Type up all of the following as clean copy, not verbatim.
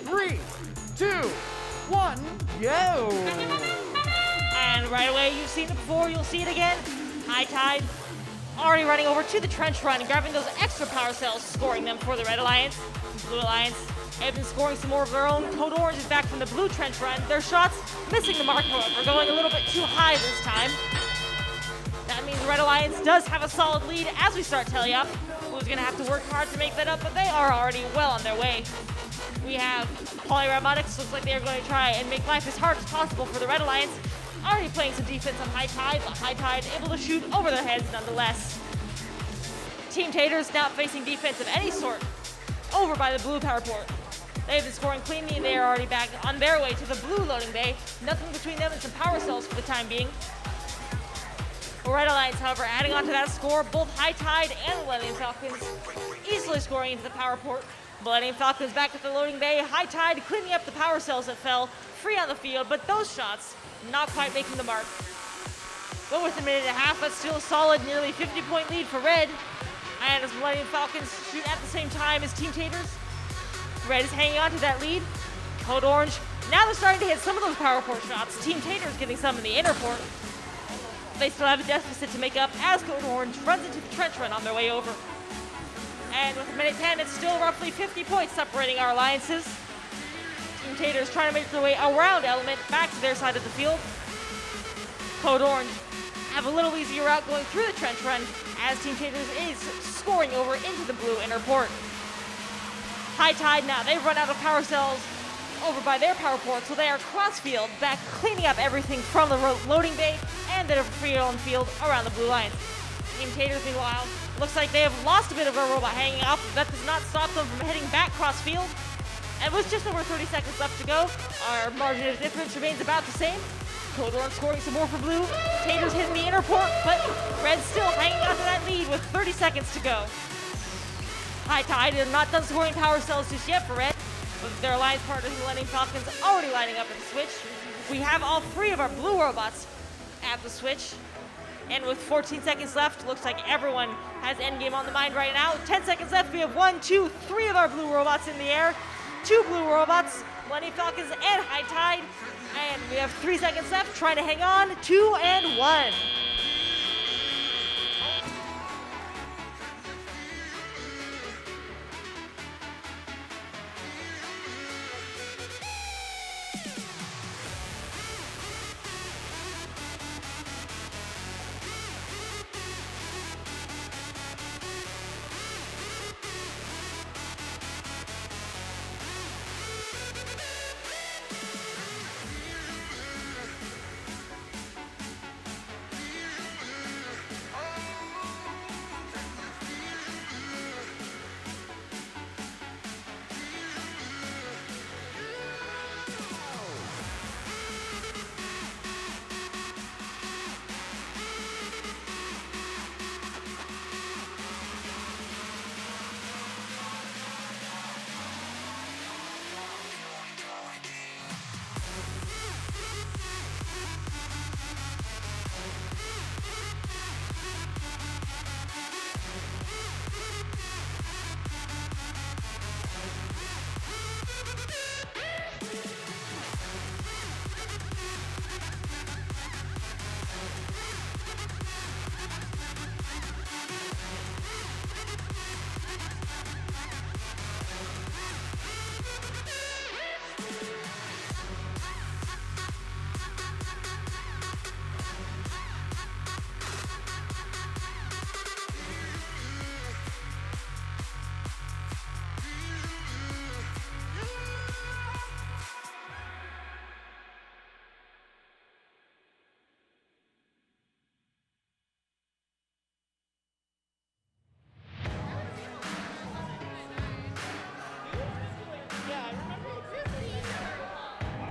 3, 2, 1, go! And right away, you've seen it before, you'll see it again. High Tide already running over to the trench run, grabbing those extra power cells, scoring them for the Red Alliance. Blue Alliance have been scoring some more of their own. Code Orange is back from the blue trench run. Their shots missing the mark, however, going a little bit too high this time. That means the Red Alliance does have a solid lead as we start telly up. Blue's going to have to work hard to make that up, but they are already well on their way. We have Polyrobotics. Looks like they are going to try and make life as hard as possible for the Red Alliance. Already playing some defense on High Tide, but High Tide able to shoot over their heads nonetheless. Team Taters not facing defense of any sort over by the blue power port. They've been scoring cleanly and they are already back on their way to the blue loading bay. Nothing between them and some power cells for the time being. The Red Alliance, however, adding on to that score, both High Tide and the Millennium Falcons easily scoring into the power port. Millennium Falcons back at the loading bay. High Tide cleaning up the power cells that fell free on the field, but those shots not quite making the mark. But with a minute and a half, that's still a solid nearly 50-point lead for Red. And as Millennium Falcons shoot at the same time as Team Taters, Red is hanging on to that lead. Code Orange, now they're starting to hit some of those power port shots. Team Taters getting some in the inner port. They still have a deficit to make up as Code Orange runs into the trench run on their way over. And with a minute 10, it's still roughly 50 points separating our alliances. Team Taters trying to make their way around Element back to their side of the field. Code Orange have a little easier route going through the trench run as Team Taters is scoring over into the blue inner port. High Tide now, they've run out of power cells over by their power port, so they are cross-field, back cleaning up everything from the loading bay and the free on field around the blue lines. Team Taters, meanwhile, looks like they have lost a bit of a robot hanging off. That does not stop them from heading back cross-field. And with just over 30 seconds left to go, our margin of difference remains about the same. Code Orange scoring some more for blue. Taters hitting the inner port, but Red still hanging on to that lead with 30 seconds to go. High Tide are not done scoring power cells just yet for Red, with their alliance partners, Millennium Falcons, already lining up at the switch. We have all three of our blue robots at the switch. And with 14 seconds left, looks like everyone has endgame on the mind right now. 10 seconds left, we have 1, 2, 3 of our blue robots in the air. 2 blue robots, Millennium Falcons and High Tide. And we have 3 seconds left, trying to hang on, 2 and 1.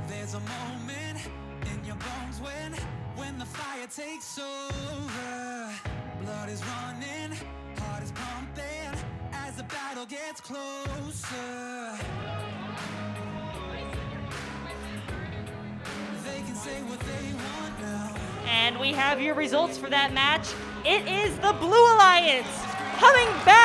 There's a moment in your bones when the fire takes over. Blood is running, heart is pumping as the battle gets closer. They can say what they want now. And we have your results for that match. It is the Blue Alliance coming back